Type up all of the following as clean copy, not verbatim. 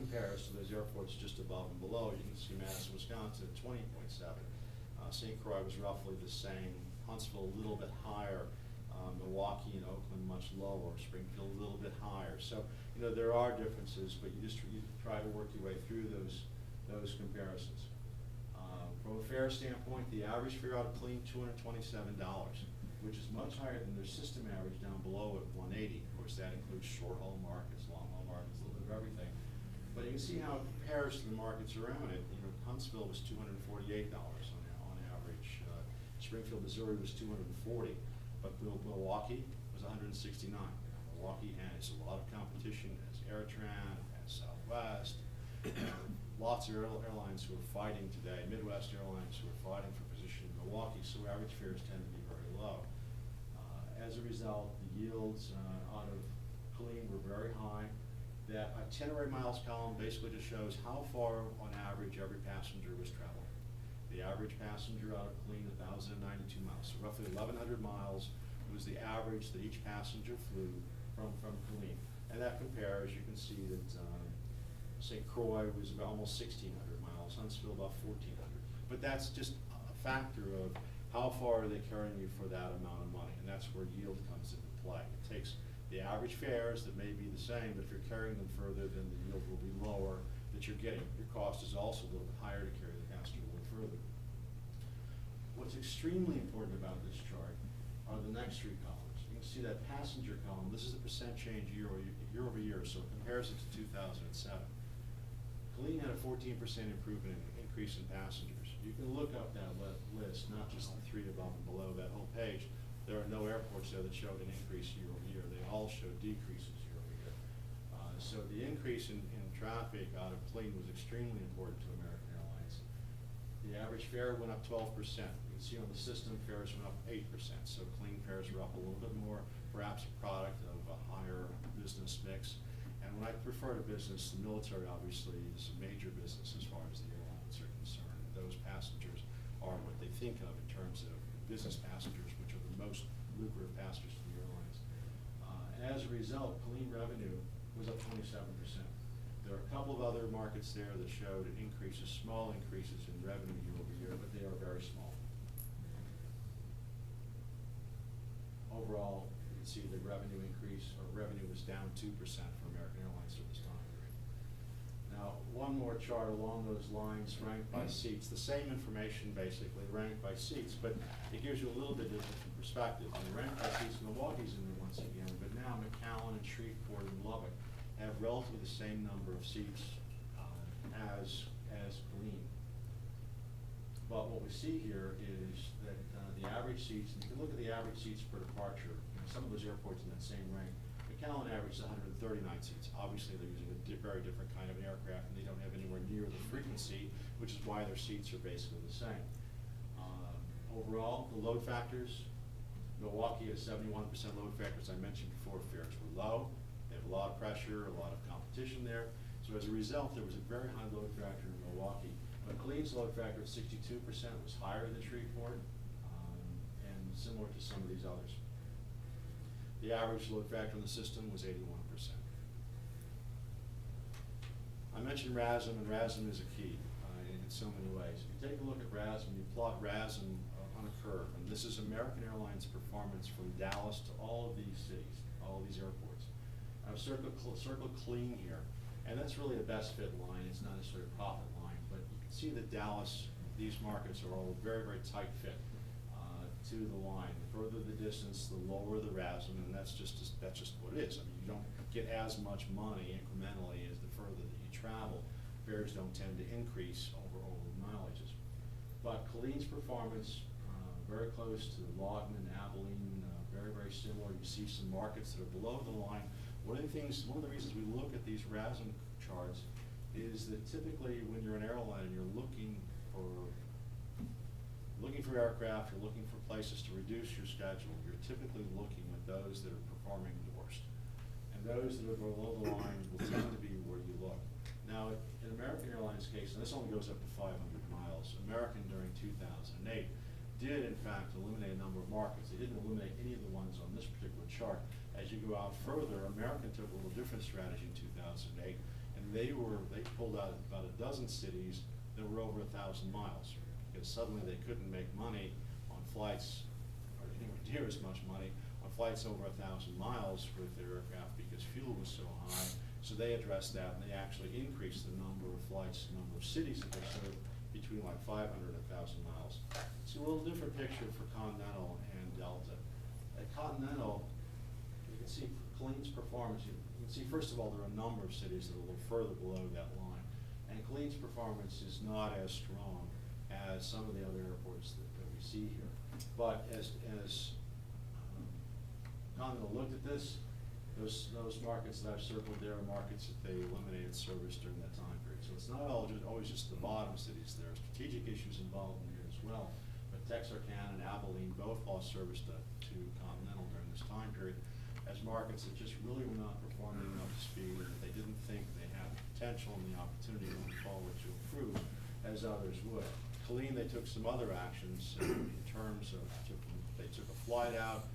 compares to those airports just above and below, you can see Madison, Wisconsin at 20.7. St. Croix was roughly the same. Huntsville a little bit higher. Milwaukee and Oakland much lower. Springfield a little bit higher. So there are differences, but you try to work your way through those comparisons. From a fare standpoint, the average fare out of Killeen, $227, which is much higher than their system average down below at $180. Of course, that includes short-haul markets, long-haul markets, a little bit of everything. But you can see how it compares to the markets around it. Huntsville was $248 on average. Springfield, Missouri was $240, but Milwaukee was $169. Milwaukee has a lot of competition, as AirTran, as Southwest. Lots of airlines who are fighting today, Midwest airlines who are fighting for position in Milwaukee, so average fares tend to be very low. As a result, the yields out of Killeen were very high. That itinerary miles column basically just shows how far on average every passenger was traveling. The average passenger out of Killeen, 1,092 miles, so roughly 1,100 miles was the average that each passenger flew from Killeen. And that compares, you can see that St. Croix was about almost 1,600 miles, Huntsville about 1,400. But that's just a factor of how far are they carrying you for that amount of money, and that's where yield comes into play. It takes the average fares that may be the same, but if you're carrying them further, then the yield will be lower that you're getting. Your cost is also a little bit higher to carry the passenger a little further. What's extremely important about this chart are the next three columns. You can see that passenger column. This is the percent change year over year, so it compares it to 2007. Killeen had a 14% improvement increase in passengers. You can look up that list, not just the three above and below that whole page. There are no airports there that showed an increase year over year. They all showed decreases year over year. So the increase in traffic out of Killeen was extremely important to American Airlines. The average fare went up 12%. You can see on the system fares went up 8%. So Killeen fares were up a little bit more, perhaps a product of a higher business mix. And when I refer to business, the military obviously is a major business as far as the airlines are concerned. Those passengers are what they think of in terms of business passengers, which are the most lucrative passengers to the airlines. And as a result, Killeen revenue was up 27%. There are a couple of other markets there that showed increases, small increases in revenue year over year, but they are very small. Overall, you can see the revenue increase, or revenue was down 2% for American Airlines during this time period. Now, one more chart along those lines, ranked by seats. The same information, basically, ranked by seats, but it gives you a little bit different perspective. And ranked by seats, Milwaukee's in there once again, but now McAllen and Shreveport and Lubbock have relatively the same number of seats as Killeen. But what we see here is that the average seats, and you can look at the average seats per departure, some of those airports in that same rank. McAllen averages 139 seats. Obviously, they're using a very different kind of an aircraft, and they don't have anywhere near the frequency, which is why their seats are basically the same. Overall, the load factors, Milwaukee has 71% load factor. As I mentioned before, fares were low. They have a lot of pressure, a lot of competition there. So as a result, there was a very high load factor in Milwaukee. But Killeen's load factor of 62% was higher than Shreveport, and similar to some of these others. The average load factor in the system was 81%. I mentioned RASM, and RASM is a key in so many ways. If you take a look at RASM, you plot RASM on a curve, and this is American Airlines performance from Dallas to all of these cities, all of these airports. I've circled Killeen here, and that's really a best fit line. It's not necessarily a profit line, but you can see that Dallas, these markets are all very, very tight fit to the line. The further the distance, the lower the RASM, and that's just what it is. I mean, you don't get as much money incrementally as the further that you travel. Fares don't tend to increase over mileages. But Killeen's performance, very close to Logman, Abilene, very, very similar. You see some markets that are below the line. One of the reasons we look at these RASM charts is that typically when you're an airline and you're looking for aircraft, you're looking for places to reduce your schedule, you're typically looking at those that are performing the worst. And those that are below the line will tend to be where you look. Now, in American Airlines' case, and this only goes up to 500 miles, American during 2008 did in fact eliminate a number of markets. They didn't eliminate any of the ones on this particular chart. As you go out further, American took a little different strategy in 2008 and they pulled out about a dozen cities that were over 1,000 miles, because suddenly they couldn't make money on flights, or anywhere near as much money, on flights over 1,000 miles with their aircraft because fuel was so high. So they addressed that, and they actually increased the number of flights, the number of cities that they served between like 500 and 1,000 miles. It's a little different picture for Continental and Delta. At Continental, you can see Colleen's performance. You can see, first of all, there are a number of cities that are a little further below that line. And Colleen's performance is not as strong as some of the other airports that we see here. But as Continental looked at this, those markets that I've circled there are markets that they eliminated service during that time period. So it's not always just the bottom cities. There are strategic issues involved in here as well. But Texarkana and Abilene both lost service to Continental during this time period as markets that just really were not performing up to speed, and they didn't think they had the potential and the opportunity going forward to improve as others would. Colleen, they took some other actions in terms of, they took a flight out,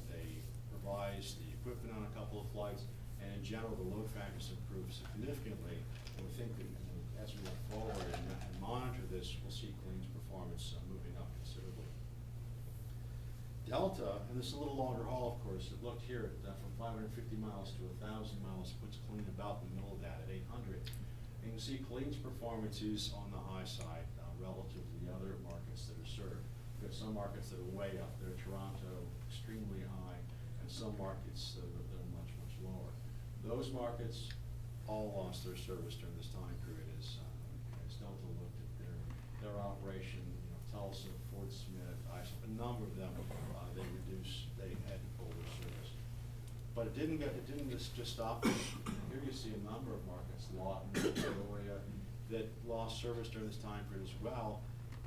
they revised the equipment on a couple of flights, and in general, the load factors improved significantly. And we think that as we look forward and monitor this, we'll see Colleen's performance moving up considerably. Delta, and this is a little longer haul, of course, it looked here at, from 550 miles to 1,000 miles, puts Colleen about in the middle of that at 800. And you can see Colleen's performance is on the high side relative to the other markets that are served. We've got some markets that are way up there, Toronto, extremely high, and some markets that are much, much lower. Those markets all lost their service during this time period as Delta looked at their operation. Tulsa, Fort Smith, a number of them, they had to pull their service. But it didn't just stop there. Here you see a number of markets, Lawton, Peoria, that lost service during this time period as well,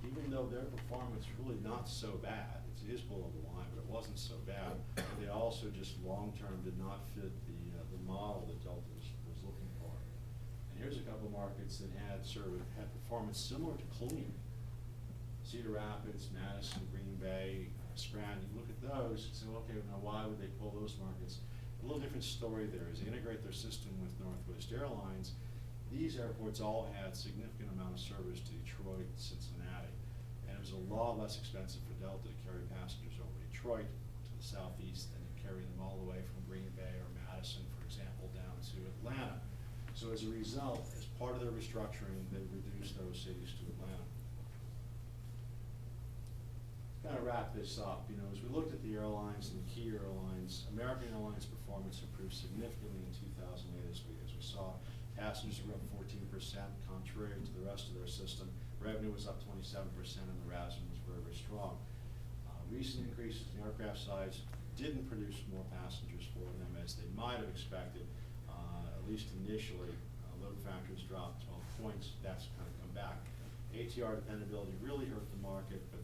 even though their performance really not so bad. It is below the line, but it wasn't so bad. They also just long-term did not fit the model that Delta was looking for. And here's a couple of markets that had performance similar to Colleen. Cedar Rapids, Madison, Green Bay, Scranton. You look at those and say, okay, now why would they pull those markets? A little different story there is they integrate their system with Northwest Airlines. These airports all had significant amount of service to Detroit, Cincinnati. And it was a lot less expensive for Delta to carry passengers over Detroit to the southeast than to carry them all the way from Green Bay or Madison, for example, down to Atlanta. So as a result, as part of their restructuring, they reduced those cities to Atlanta. Kind of wrap this up, as we looked at the airlines and the key airlines, American Airlines performance improved significantly in 2008 as we saw. Passengers were up 14%, contrary to the rest of their system. Revenue was up 27%, and the RASM was very, very strong. Recent increases in aircraft size didn't produce more passengers for them as they might have expected, at least initially. Load factors dropped 12 points. That's kind of come back. ATR dependability really hurt the market, but